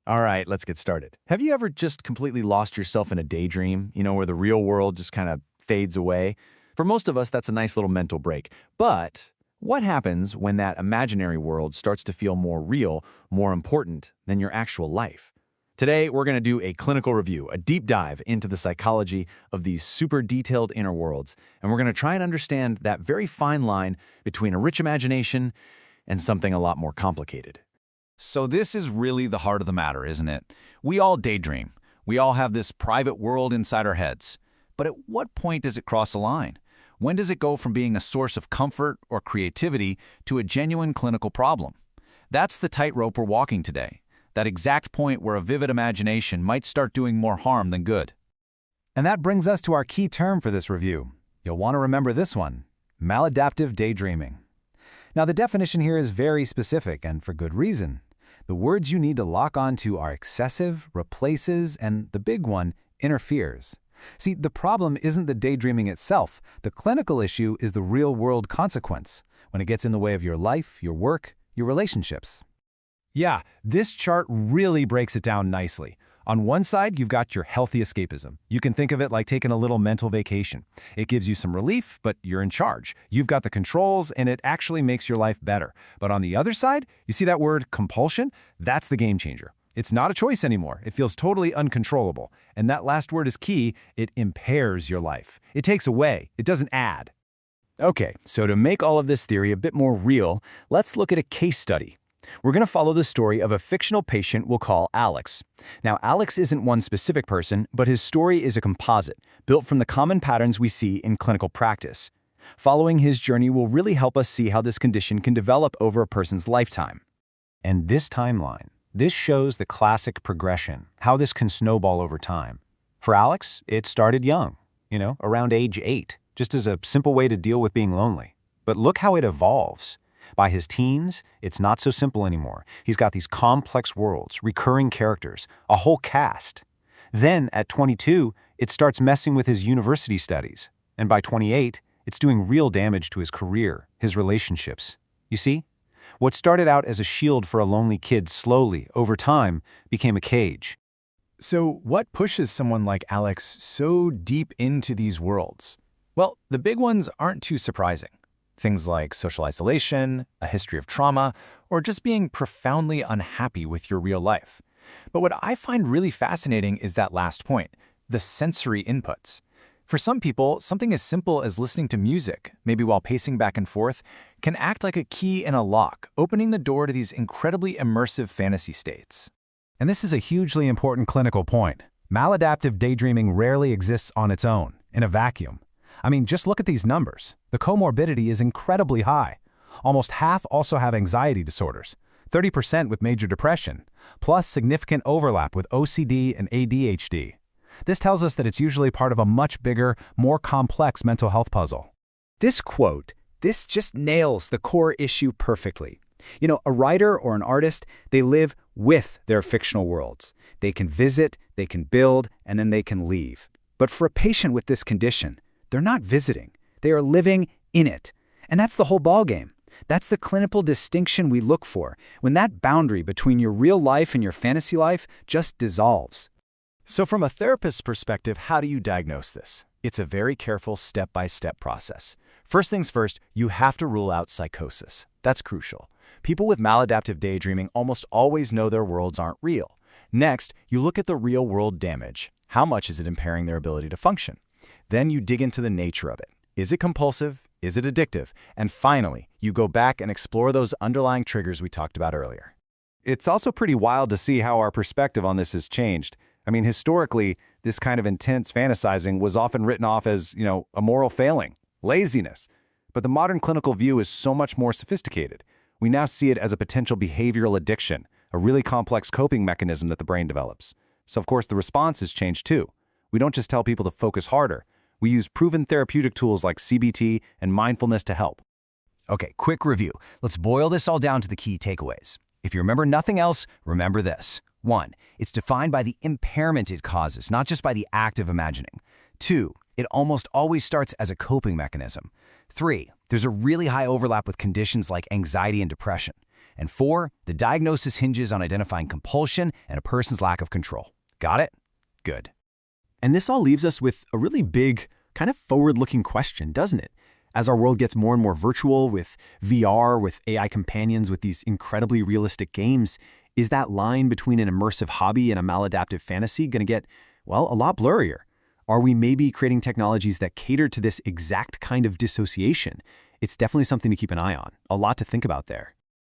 All right, let's get started. Have you ever just completely lost yourself in a daydream, where the real world just kind of fades away? For most of us, that's a nice little mental break. But what happens when that imaginary world starts to feel more real, more important than your actual life? Today, we're going to do a clinical review, a deep dive into the psychology of these super detailed inner worlds, and we're going to try and understand that very fine line between a rich imagination and something a lot more complicated. So this is really the heart of the matter, isn't it? We all daydream. We all have this private world inside our heads. But at what point does it cross a line? When does it go from being a source of comfort or creativity to a genuine clinical problem? That's the tightrope we're walking today. That exact point where a vivid imagination might start doing more harm than good. And that brings us to our key term for this review. You'll want to remember this one: maladaptive daydreaming. Now, the definition here is very specific, and for good reason. The words you need to lock onto are excessive, replaces, and the big one, interferes. See, the problem isn't the daydreaming itself. The clinical issue is the real-world consequence, when it gets in the way of your life, your work, your relationships. Yeah, this chart really breaks it down nicely. On one side, you've got your healthy escapism. You can think of it like taking a little mental vacation. It gives you some relief, but you're in charge. You've got the controls, and it actually makes your life better. But on the other side, you see that word compulsion? That's the game changer. It's not a choice anymore. It feels totally uncontrollable. And that last word is key. It impairs your life. It takes away. It doesn't add. Okay, so to make all of this theory a bit more real, let's look at a case study. We're going to follow the story of a fictional patient we'll call Alex. Now, Alex isn't one specific person, but his story is a composite, built from the common patterns we see in clinical practice. Following his journey will really help us see how this condition can develop over a person's lifetime. And this timeline, this shows the classic progression, how this can snowball over time. For Alex, it started young, around age 8, just as a simple way to deal with being lonely. But look how it evolves. By his teens, it's not so simple anymore. He's got these complex worlds, recurring characters, a whole cast. Then, at 22, it starts messing with his university studies. And by 28, it's doing real damage to his career, his relationships. You see? What started out as a shield for a lonely kid slowly, over time, became a cage. So what pushes someone like Alex so deep into these worlds? Well, the big ones aren't too surprising. Things like social isolation, a history of trauma, or just being profoundly unhappy with your real life. But what I find really fascinating is that last point, the sensory inputs. For some people, something as simple as listening to music, maybe while pacing back and forth, can act like a key in a lock, opening the door to these incredibly immersive fantasy states. And this is a hugely important clinical point. Maladaptive daydreaming rarely exists on its own, in a vacuum. I mean, just look at these numbers. The comorbidity is incredibly high. Almost half also have anxiety disorders, 30% with major depression, plus significant overlap with OCD and ADHD. This tells us that it's usually part of a much bigger, more complex mental health puzzle. This quote, this just nails the core issue perfectly. A writer or an artist, they live with their fictional worlds. They can visit, they can build, and then they can leave. But for a patient with this condition, they're not visiting. They are living in it. And that's the whole ballgame. That's the clinical distinction we look for, when that boundary between your real life and your fantasy life just dissolves. So from a therapist's perspective, how do you diagnose this? It's a very careful step-by-step process. First things first, you have to rule out psychosis. That's crucial. People with maladaptive daydreaming almost always know their worlds aren't real. Next, you look at the real-world damage. How much is it impairing their ability to function? Then you dig into the nature of it. Is it compulsive? Is it addictive? And finally, you go back and explore those underlying triggers we talked about earlier. It's also pretty wild to see how our perspective on this has changed. I mean, historically, this kind of intense fantasizing was often written off as, a moral failing, laziness. But the modern clinical view is so much more sophisticated. We now see it as a potential behavioral addiction, a really complex coping mechanism that the brain develops. So, of course, the response has changed too. We don't just tell people to focus harder. We use proven therapeutic tools like CBT and mindfulness to help. Okay, quick review. Let's boil this all down to the key takeaways. If you remember nothing else, remember this. 1. It's defined by the impairment it causes, not just by the act of imagining. 2. It almost always starts as a coping mechanism. 3. There's a really high overlap with conditions like anxiety and depression. And 4, the diagnosis hinges on identifying compulsion and a person's lack of control. Got it? Good. And this all leaves us with a really big, kind of forward-looking question, doesn't it? As our world gets more and more virtual with VR, with AI companions, with these incredibly realistic games, is that line between an immersive hobby and a maladaptive fantasy going to get, well, a lot blurrier? Are we maybe creating technologies that cater to this exact kind of dissociation? It's definitely something to keep an eye on. A lot to think about there.